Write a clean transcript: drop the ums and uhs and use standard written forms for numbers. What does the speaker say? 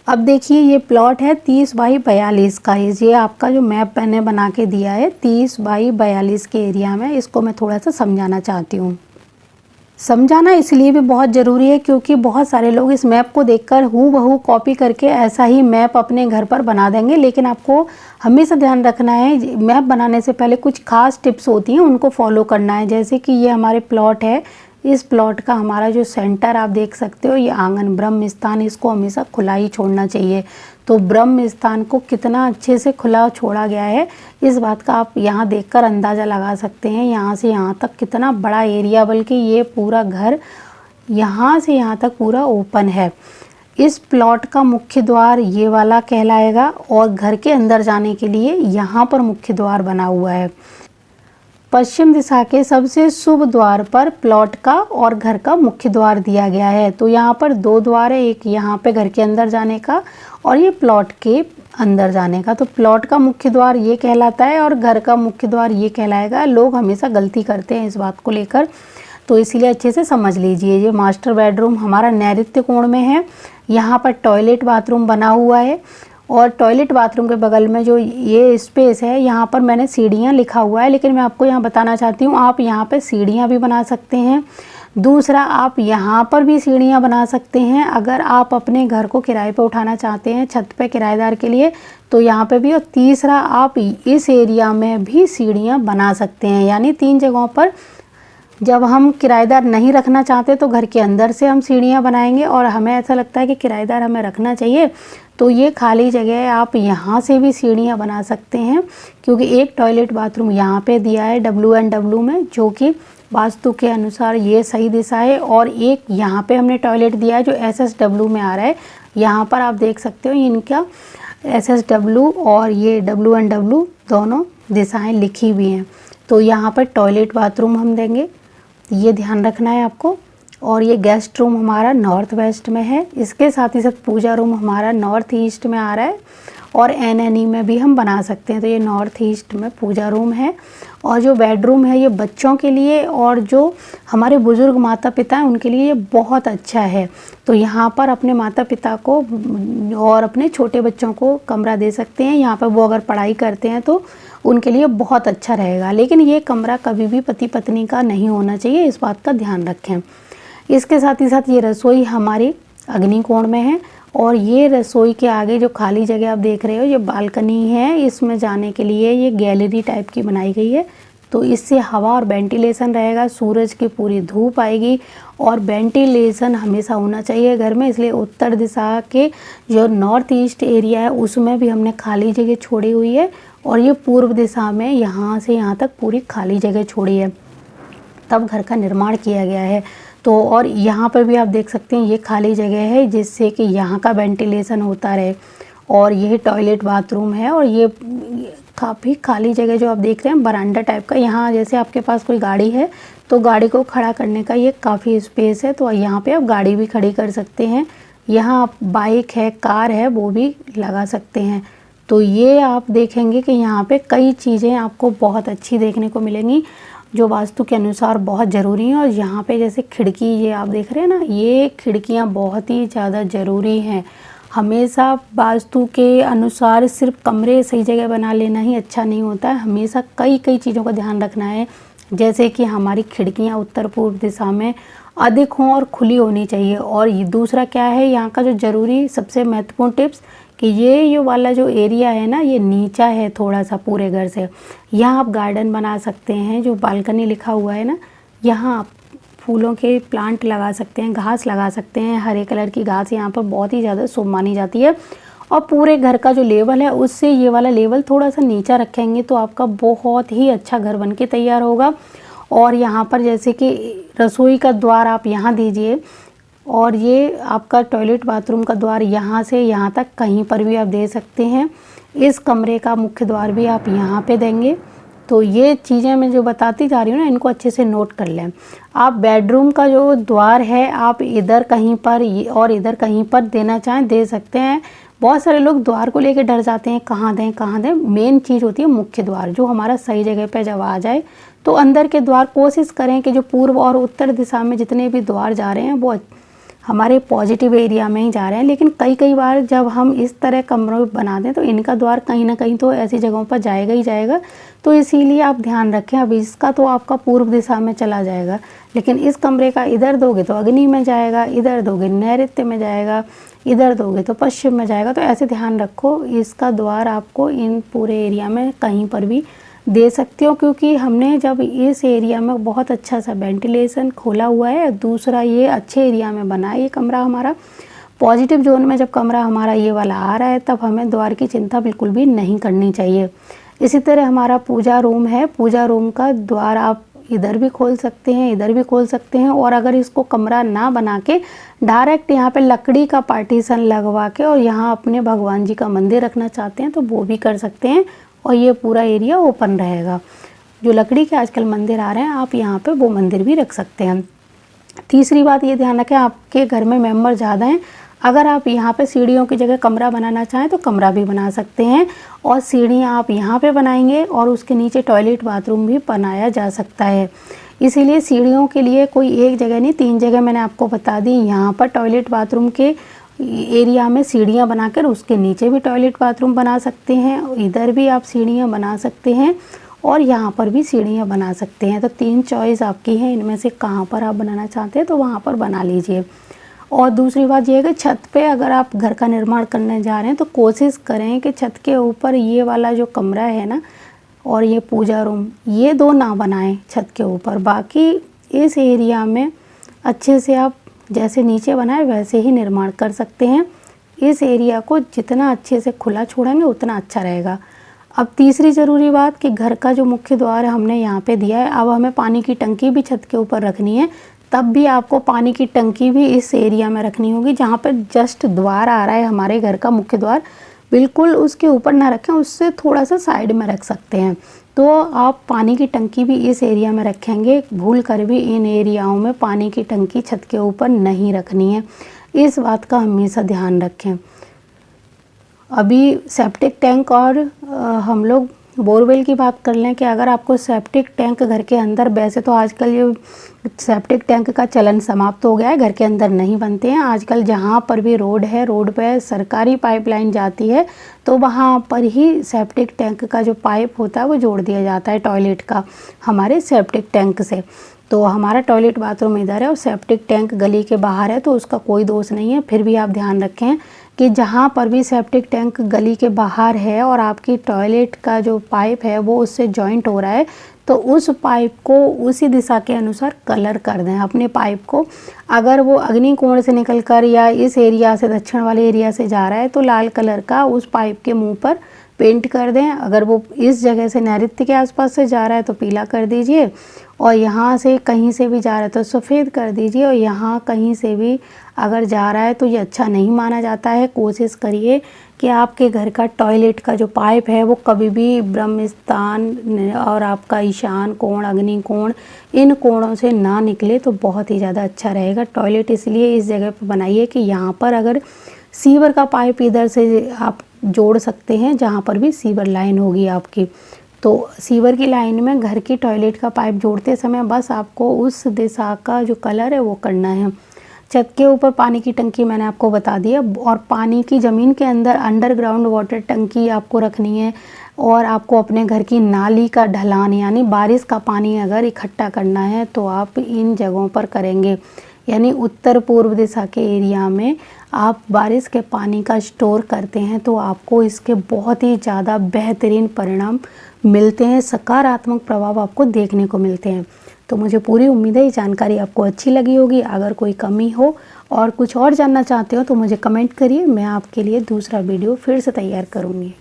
अब देखिए ये प्लॉट है 30 बाई 42 का। ये आपका जो मैप मैंने बना के दिया है 30 बाई 42 के एरिया में, इसको मैं थोड़ा सा समझाना चाहती हूँ। समझाना इसलिए भी बहुत ज़रूरी है क्योंकि बहुत सारे लोग इस मैप को देखकर हूबहू कॉपी करके ऐसा ही मैप अपने घर पर बना देंगे। लेकिन आपको हमेशा ध्यान रखना है, मैप बनाने से पहले कुछ खास टिप्स होती हैं, उनको फॉलो करना है। जैसे कि ये हमारे प्लॉट है, इस प्लॉट का हमारा जो सेंटर आप देख सकते हो, ये आंगन ब्रह्म स्थान, इसको हमेशा खुला ही छोड़ना चाहिए। तो ब्रह्म स्थान को कितना अच्छे से खुला छोड़ा गया है, इस बात का आप यहाँ देखकर अंदाज़ा लगा सकते हैं। यहाँ से यहाँ तक कितना बड़ा एरिया, बल्कि ये पूरा घर यहाँ से यहाँ तक पूरा ओपन है। इस प्लॉट का मुख्य द्वार ये वाला कहलाएगा और घर के अंदर जाने के लिए यहाँ पर मुख्य द्वार बना हुआ है। पश्चिम दिशा के सबसे शुभ द्वार पर प्लॉट का और घर का मुख्य द्वार दिया गया है। तो यहाँ पर 2 द्वार है, एक यहाँ पे घर के अंदर जाने का और ये प्लॉट के अंदर जाने का। तो प्लॉट का मुख्य द्वार ये कहलाता है और घर का मुख्य द्वार ये कहलाएगा। लोग हमेशा गलती करते हैं इस बात को लेकर, तो इसीलिए अच्छे से समझ लीजिए। ये मास्टर बेडरूम हमारा नैऋत्य कोण में है। यहाँ पर टॉयलेट बाथरूम बना हुआ है और टॉयलेट बाथरूम के बगल में जो ये स्पेस है, यहाँ पर मैंने सीढ़ियाँ लिखा हुआ है, लेकिन मैं आपको यहाँ बताना चाहती हूँ आप यहाँ पे सीढ़ियाँ भी बना सकते हैं। दूसरा, आप यहाँ पर भी सीढ़ियाँ बना सकते हैं अगर आप अपने घर को किराए पे उठाना चाहते हैं, छत पे किराएदार के लिए, तो यहाँ पे भी। और तीसरा, आप इस एरिया में भी सीढ़ियाँ बना सकते हैं। यानी 3 जगहों पर जब हम किराएदार नहीं रखना चाहते तो घर के अंदर से हम सीढ़ियाँ बनाएंगे, और हमें ऐसा लगता है कि किराएदार हमें रखना चाहिए तो ये खाली जगह है, आप यहाँ से भी सीढ़ियाँ बना सकते हैं। क्योंकि एक टॉयलेट बाथरूम यहाँ पे दिया है WN में, जो कि वास्तु के अनुसार ये सही दिशा है, और एक यहाँ पे हमने टॉयलेट दिया है जो SSW में आ रहा है। यहाँ पर आप देख सकते हो इनका SSW और ये WN दोनों दिशाएं लिखी हुई हैं। तो यहाँ पर टॉयलेट बाथरूम हम देंगे, ये ध्यान रखना है आपको। और ये गेस्ट रूम हमारा नॉर्थ वेस्ट में है। इसके साथ ही साथ पूजा रूम हमारा नॉर्थ ईस्ट में आ रहा है, और NNE में भी हम बना सकते हैं। तो ये नॉर्थ ईस्ट में पूजा रूम है। और जो बेडरूम है ये बच्चों के लिए और जो हमारे बुज़ुर्ग माता पिता हैं उनके लिए ये बहुत अच्छा है। तो यहाँ पर अपने माता पिता को और अपने छोटे बच्चों को कमरा दे सकते हैं। यहाँ पर वो अगर पढ़ाई करते हैं तो उनके लिए बहुत अच्छा रहेगा। लेकिन ये कमरा कभी भी पति पत्नी का नहीं होना चाहिए, इस बात का ध्यान रखें। इसके साथ ही साथ ये रसोई हमारी अग्निकोण में है, और ये रसोई के आगे जो खाली जगह आप देख रहे हो ये बालकनी है। इसमें जाने के लिए ये गैलरी टाइप की बनाई गई है, तो इससे हवा और वेंटिलेशन रहेगा। सूरज की पूरी धूप आएगी और वेंटिलेशन हमेशा होना चाहिए घर में, इसलिए उत्तर दिशा के जो नॉर्थ ईस्ट एरिया है उसमें भी हमने खाली जगह छोड़ी हुई है, और ये पूर्व दिशा में यहाँ से यहाँ तक पूरी खाली जगह छोड़ी है, तब घर का निर्माण किया गया है। तो और यहाँ पर भी आप देख सकते हैं ये खाली जगह है जिससे कि यहाँ का वेंटिलेशन होता रहे। और यह टॉयलेट बाथरूम है, और ये काफ़ी खाली जगह जो आप देख रहे हैं बरांडा टाइप का। यहाँ जैसे आपके पास कोई गाड़ी है तो गाड़ी को खड़ा करने का ये काफ़ी स्पेस है, तो यहाँ पे आप गाड़ी भी खड़ी कर सकते हैं। यहाँ आप बाइक है, कार है, वो भी लगा सकते हैं। तो ये आप देखेंगे कि यहाँ पे कई चीज़ें आपको बहुत अच्छी देखने को मिलेंगी जो वास्तु के अनुसार बहुत ज़रूरी हैं। और यहाँ पे जैसे खिड़की ये आप देख रहे हैं ना, ये खिड़कियाँ बहुत ही ज़्यादा ज़रूरी हैं। हमेशा वास्तु के अनुसार सिर्फ कमरे सही जगह बना लेना ही अच्छा नहीं होता है, हमेशा कई चीज़ों का ध्यान रखना है। जैसे कि हमारी खिड़कियाँ उत्तर पूर्व दिशा में अधिक हों और खुली होनी चाहिए। और ये दूसरा क्या है, यहाँ का जो ज़रूरी सबसे महत्वपूर्ण टिप्स कि ये वाला जो एरिया है ना, ये नीचा है थोड़ा सा पूरे घर से। यहाँ आप गार्डन बना सकते हैं, जो बालकनी लिखा हुआ है ना, यहाँ आप फूलों के प्लांट लगा सकते हैं, घास लगा सकते हैं। हरे कलर की घास यहाँ पर बहुत ही ज़्यादा शुभ मानी जाती है। और पूरे घर का जो लेवल है उससे ये वाला लेवल थोड़ा सा नीचा रखेंगे तो आपका बहुत ही अच्छा घर बन के तैयार होगा। और यहाँ पर जैसे कि रसोई का द्वार आप यहाँ दीजिए, और ये आपका टॉयलेट बाथरूम का द्वार यहाँ से यहाँ तक कहीं पर भी आप दे सकते हैं। इस कमरे का मुख्य द्वार भी आप यहाँ पे देंगे। तो ये चीज़ें मैं जो बताती जा रही हूँ ना, इनको अच्छे से नोट कर लें। आप बेडरूम का जो द्वार है आप इधर कहीं पर और इधर कहीं पर देना चाहें दे सकते हैं। बहुत सारे लोग द्वार को लेकर डर जाते हैं, कहाँ दें। मेन चीज़ होती है मुख्य द्वार, जो हमारा सही जगह पे जब आ जाए। तो अंदर के द्वार कोशिश करें कि जो पूर्व और उत्तर दिशा में जितने भी द्वार जा रहे हैं वो हमारे पॉजिटिव एरिया में ही जा रहे हैं। लेकिन कई बार जब हम इस तरह कमरे बना दें तो इनका द्वार कहीं ना कहीं तो ऐसी जगहों पर जाएगा ही जाएगा, तो इसीलिए आप ध्यान रखें। अब इसका तो आपका पूर्व दिशा में चला जाएगा, लेकिन इस कमरे का इधर दोगे तो अग्नि में जाएगा, इधर दोगे नैऋत्य में जाएगा, इधर दोगे तो पश्चिम में जाएगा। तो ऐसे ध्यान रखो, इसका द्वार आपको इन पूरे एरिया में कहीं पर भी दे सकते हो, क्योंकि हमने जब इस एरिया में बहुत अच्छा सा वेंटिलेशन खोला हुआ है। दूसरा, ये अच्छे एरिया में बना है ये कमरा हमारा, पॉजिटिव जोन में जब कमरा हमारा ये वाला आ रहा है, तब हमें द्वार की चिंता बिल्कुल भी नहीं करनी चाहिए। इसी तरह हमारा पूजा रूम है, पूजा रूम का द्वार आप इधर भी खोल सकते हैं, इधर भी खोल सकते हैं। और अगर इसको कमरा ना बना के डायरेक्ट यहाँ पे लकड़ी का पार्टीशन लगवा के और यहाँ अपने भगवान जी का मंदिर रखना चाहते हैं तो वो भी कर सकते हैं, और ये पूरा एरिया ओपन रहेगा। जो लकड़ी के आजकल मंदिर आ रहे हैं, आप यहाँ पे वो मंदिर भी रख सकते हैं। तीसरी बात ये ध्यान रखें, आपके घर में मेंबर ज़्यादा हैं, अगर आप यहाँ पे सीढ़ियों की जगह कमरा बनाना चाहें तो कमरा भी बना सकते हैं, और सीढ़ियाँ आप यहाँ पे बनाएंगे और उसके नीचे टॉयलेट बाथरूम भी बनाया जा सकता है। इसीलिए सीढ़ियों के लिए कोई एक जगह नहीं, 3 जगह मैंने आपको बता दी। यहाँ पर टॉयलेट बाथरूम के एरिया में सीढ़ियाँ बनाकर उसके नीचे भी टॉयलेट बाथरूम बना सकते हैं, इधर भी आप सीढ़ियाँ बना सकते हैं और यहाँ पर भी सीढ़ियाँ बना सकते हैं। तो 3 चॉइस आपकी हैं, इनमें से कहाँ पर आप बनाना चाहते हैं तो वहाँ पर बना लीजिए। और दूसरी बात यह है कि छत पे अगर आप घर का निर्माण करने जा रहे हैं तो कोशिश करें कि छत के ऊपर ये वाला जो कमरा है ना और ये पूजा रूम, ये 2 ना बनाएं छत के ऊपर। बाकी इस एरिया में अच्छे से आप जैसे नीचे बनाए वैसे ही निर्माण कर सकते हैं। इस एरिया को जितना अच्छे से खुला छोड़ेंगे उतना अच्छा रहेगा। अब तीसरी ज़रूरी बात कि घर का जो मुख्य द्वार हमने यहाँ पे दिया है, अब हमें पानी की टंकी भी छत के ऊपर रखनी है, तब भी आपको पानी की टंकी भी इस एरिया में रखनी होगी। जहाँ पर जस्ट द्वार आ रहा है हमारे घर का मुख्य द्वार, बिल्कुल उसके ऊपर ना रखें, उससे थोड़ा सा साइड में रख सकते हैं। तो आप पानी की टंकी भी इस एरिया में रखेंगे, भूल कर भी इन एरियाओं में पानी की टंकी छत के ऊपर नहीं रखनी है, इस बात का हमेशा ध्यान रखें। अभी सेप्टिक टैंक और हम लोग बोरवेल की बात कर लें कि अगर आपको सेप्टिक टैंक घर के अंदर, वैसे तो आजकल ये सेप्टिक टैंक का चलन समाप्त हो गया है, घर के अंदर नहीं बनते हैं। आजकल जहाँ पर भी रोड है, रोड पे सरकारी पाइपलाइन जाती है तो वहाँ पर ही सेप्टिक टैंक का जो पाइप होता है वो जोड़ दिया जाता है टॉयलेट का हमारे सेप्टिक टैंक से। तो हमारा टॉयलेट बाथरूम इधर है और सेप्टिक टैंक गली के बाहर है, तो उसका कोई दोष नहीं है। फिर भी आप ध्यान रखें कि जहाँ पर भी सेप्टिक टैंक गली के बाहर है और आपकी टॉयलेट का जो पाइप है वो उससे जॉइंट हो रहा है, तो उस पाइप को उसी दिशा के अनुसार कलर कर दें अपने पाइप को। अगर वो अग्नि कोण से निकलकर या इस एरिया से दक्षिण वाले एरिया से जा रहा है तो लाल कलर का उस पाइप के मुंह पर पेंट कर दें। अगर वो इस जगह से नैऋत्य के आसपास से जा रहा है तो पीला कर दीजिए, और यहाँ से कहीं से भी जा रहा है तो सफ़ेद कर दीजिए, और यहाँ कहीं से भी अगर जा रहा है तो ये अच्छा नहीं माना जाता है। कोशिश करिए कि आपके घर का टॉयलेट का जो पाइप है वो कभी भी ब्रह्म स्थान और आपका ईशान कोण, अग्नि कोण, इन कोणों से ना निकले तो बहुत ही ज़्यादा अच्छा रहेगा। टॉयलेट इसलिए इस जगह पर बनाइए कि यहाँ पर अगर सीवर का पाइप इधर से आप जोड़ सकते हैं, जहाँ पर भी सीवर लाइन होगी आपकी, तो सीवर की लाइन में घर की टॉयलेट का पाइप जोड़ते समय बस आपको उस दिशा का जो कलर है वो करना है। छत के ऊपर पानी की टंकी मैंने आपको बता दिया, और पानी की ज़मीन के अंदर अंडरग्राउंड वाटर टंकी आपको रखनी है। और आपको अपने घर की नाली का ढलान, यानी बारिश का पानी अगर इकट्ठा करना है तो आप इन जगहों पर करेंगे, यानी उत्तर पूर्व दिशा के एरिया में आप बारिश के पानी का स्टोर करते हैं तो आपको इसके बहुत ही ज़्यादा बेहतरीन परिणाम मिलते हैं, सकारात्मक प्रभाव आपको देखने को मिलते हैं। तो मुझे पूरी उम्मीद है ये जानकारी आपको अच्छी लगी होगी। अगर कोई कमी हो और कुछ और जानना चाहते हो तो मुझे कमेंट करिए, मैं आपके लिए दूसरा वीडियो फिर से तैयार करूँगी।